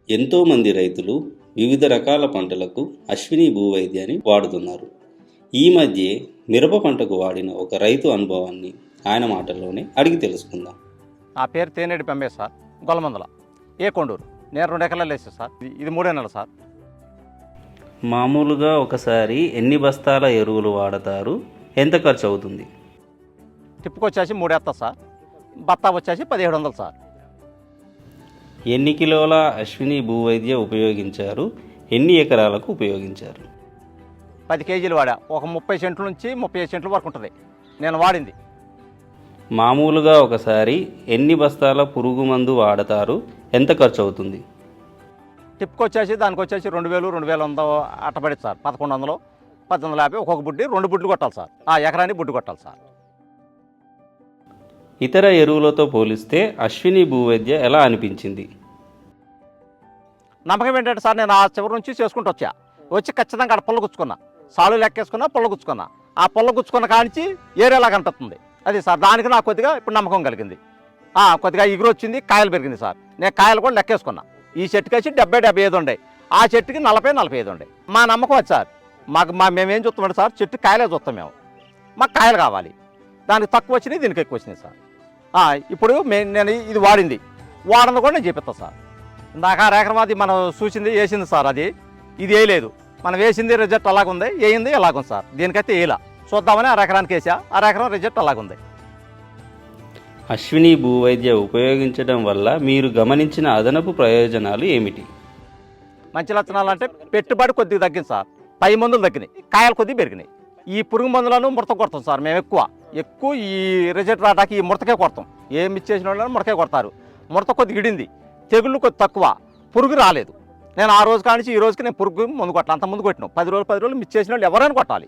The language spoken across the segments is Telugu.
ఎంతోమంది రైతులు వివిధ రకాల పంటలకు అశ్విని భూవైద్యాన్ని వాడుతున్నారు. ఈ మధ్య మిరప పంటకు వాడిన ఒక రైతు అనుభవాన్ని ఆయన మాటల్లోనే అడిగి తెలుసుకుందాం. నా పేరు తేనేడి పెంబే సార్, గొల్లమందల ఏ కొండూరు. నేను 2 ఎకరాలు వేసాను సార్. ఇది 3 నెలలు సార్. మామూలుగా ఒకసారి ఎన్ని బస్తాల ఎరువులు వాడతారు, ఎంత ఖర్చు అవుతుంది? టిప్పుకొచ్చేసి 3 ఎత్తా సార్. బత్తా వచ్చేసి 1700 సార్. ఎన్ని కిలోల అశ్విని భూవైద్య ఉపయోగించారు, ఎన్ని ఎకరాలకు ఉపయోగించారు? 10 కేజీలు వాడా. ఒక 30 సెంట్ల నుంచి 35 సెంట్ల వరకు ఉంటుంది నేను వాడింది. మామూలుగా ఒకసారి ఎన్ని బస్తాల పురుగు మందు వాడతారు, ఎంత ఖర్చు అవుతుంది? టిప్పుకొచ్చేసి దానికి వచ్చేసి 2000, 2100 అట్టబడి సార్. 1100, 1850 ఒక్కొక్క బుడ్డి 2 బుడ్లు కొట్టాలి సార్. ఎకరానికి బుడ్డు కొట్టాలి సార్. ఇతర ఎరువులతో పోలిస్తే అశ్విని భూవైద్య ఎలా అనిపించింది? నమ్మకం ఏంటంటే సార్, నేను ఆ చివరి నుంచి చేసుకుంటూ వచ్చి ఖచ్చితంగా అక్కడ పొల్ల గుచ్చుకున్నా, సాలు లెక్కేసుకున్నా, పొల్ల గుచ్చుకున్నా. ఆ పొల్ల గుచ్చుకున్న కానించి ఏరేలాగా కనిపిస్తుంది. అది సార్, దానికి నాకు కొద్దిగా ఇప్పుడు నమ్మకం కలిగింది. కొద్దిగా ఎగురు వచ్చింది, కాయలు పెరిగింది సార్. నేను కాయలు కూడా లెక్కేసుకున్నా. ఈ చెట్టుకి వచ్చి 70-75 ఉండే, ఆ చెట్టుకి 40-45 ఉండే. మా నమ్మకం వచ్చి సార్, మేమేం చూస్తామంటే సార్, చెట్టు కాయలే చూస్తాం మేము. మాకు కాయలు కావాలి. దానికి తక్కువ వచ్చినాయి, దీనికి ఎక్కువ వచ్చినాయి సార్. ఇప్పుడు నేను ఇది వాడింది కూడా నేను చెప్పిస్తాను సార్. నాకు 6 ఎకరం అది మనం చూసింది వేసింది సార్. అది ఇది వేయలేదు, మనం వేసింది రిజల్ట్ అలాగుంది, వేయింది ఎలాగుంది సార్. దీనికైతే వేయలా, చూద్దామని 6 ఎకరానికి వేసా. 6 ఎకరం రిజల్ట్ అలాగుంది. అశ్విని భూవైద్య ఉపయోగించడం వల్ల మీరు గమనించిన అదనపు ప్రయోజనాలు ఏమిటి? మంచి లక్షణాలు అంటే పెట్టుబడి కొద్దిగా తగ్గింది సార్. పై మందులు తగ్గినాయి, కాయలు కొద్దిగా పెరిగినాయి. ఈ పురుగు మందులను ముడత కొడతాం సార్ మేము. ఎక్కువ ఈ రిజల్ట్ రావడానికి ఈ ముడతకే కొడతాం. ఏమి ఇచ్చేసిన వాళ్ళని ముడకే కొడతారు. ముడత కొద్దిగా ఇడింది, తెగుళ్ళు కొద్ది తక్కువ, పురుగు రాలేదు. నేను ఆ రోజు కానించి ఈ రోజుకి నేను పురుగు మందు కొట్టాలి. అంత ముందు కొట్టినాం 10 రోజులు మిచ్చేసిన వాళ్ళు ఎవరైనా కొట్టాలి,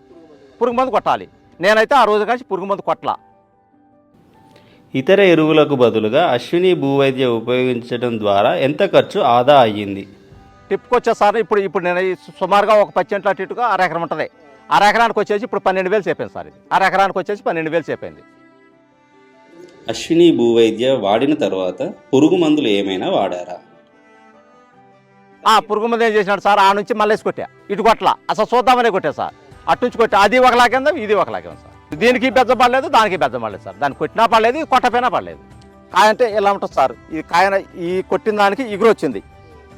పురుగు మందు కొట్టాలి. నేనైతే ఆ రోజు కానించి పురుగు మందు కొట్టలా. ఇతర ఎరువులకు బదులుగా అశ్విని భూవైద్య ఉపయోగించడం ద్వారా ఎంత ఖర్చు ఆదా అయ్యింది? టిప్పుకొచ్చే సార్, ఇప్పుడు నేను సుమారుగా ఒక 10 సెంట్ల అటు ఇటుగా 6 ఎకరం ఉంటుంది. 6 ఎకరానికి వచ్చేసి ఇప్పుడు 12,000 చెప్పాను సార్. ఇది 6 ఎకరానికి వచ్చేసి 12,000 చెప్పింది. అశ్విని భూవైద్య వాడిన తర్వాత పురుగు మందులు ఏమైనా వాడారా? పురుగు మందు ఏం చేసినాడు సార్, ఆ నుంచి మళ్ళీ కొట్టా. ఇటు కొట్టలా, అసలు చూద్దామనే కొట్టా సార్. అటు నుంచి కొట్టా, అది ఒకలాగే ఇది ఒకలాగే సార్. దీనికి బెజ్జ పడలేదు, దానికి బెజ్జ పడలేదు సార్. దానికి కొట్టినా పడలేదు, కొట్టపోయినా పడలేదు. కాయ అంటే ఎలా ఉంటుంది సార్, ఈ కాయ ఈ కొట్టిన దానికి ఎగురు వచ్చింది.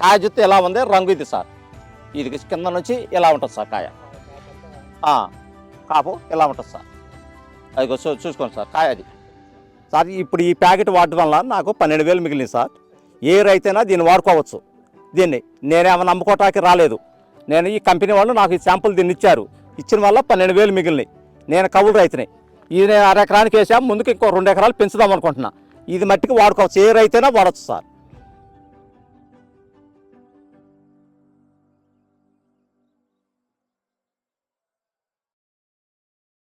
కాయ జుత్తు ఎలా ఉంది, రంగు ఇది సార్. ఇది కింద నుంచి ఎలా ఉంటుంది సార్ కాయ. కాపు ఎలా ఉంటుంది సార్, అది చూసుకోండి సార్. కాయ అది సార్. ఇప్పుడు ఈ ప్యాకెట్ వాడటం వల్ల నాకు 12,000 మిగిలింది సార్. ఏ రైతైనా దీన్ని వాడుకోవచ్చు. దీన్ని నేనేమైనా నమ్ముకోవటానికి రాలేదు. నేను ఈ కంపెనీ వాళ్ళు నాకు ఈ శాంపుల్ దీన్ని ఇచ్చారు. ఇచ్చిన వల్ల 12,000 మిగిలినాయి. నేను కౌలు రైతుని. ఇది నేను 6 ఎకరానికి వేసాము. ముందుకు ఇంకో 2 ఎకరాలు పెంచుదాం అనుకుంటున్నా. ఇది మట్టికి వాడుకోవచ్చు, ఏ రైతైనా వాడచ్చు సార్.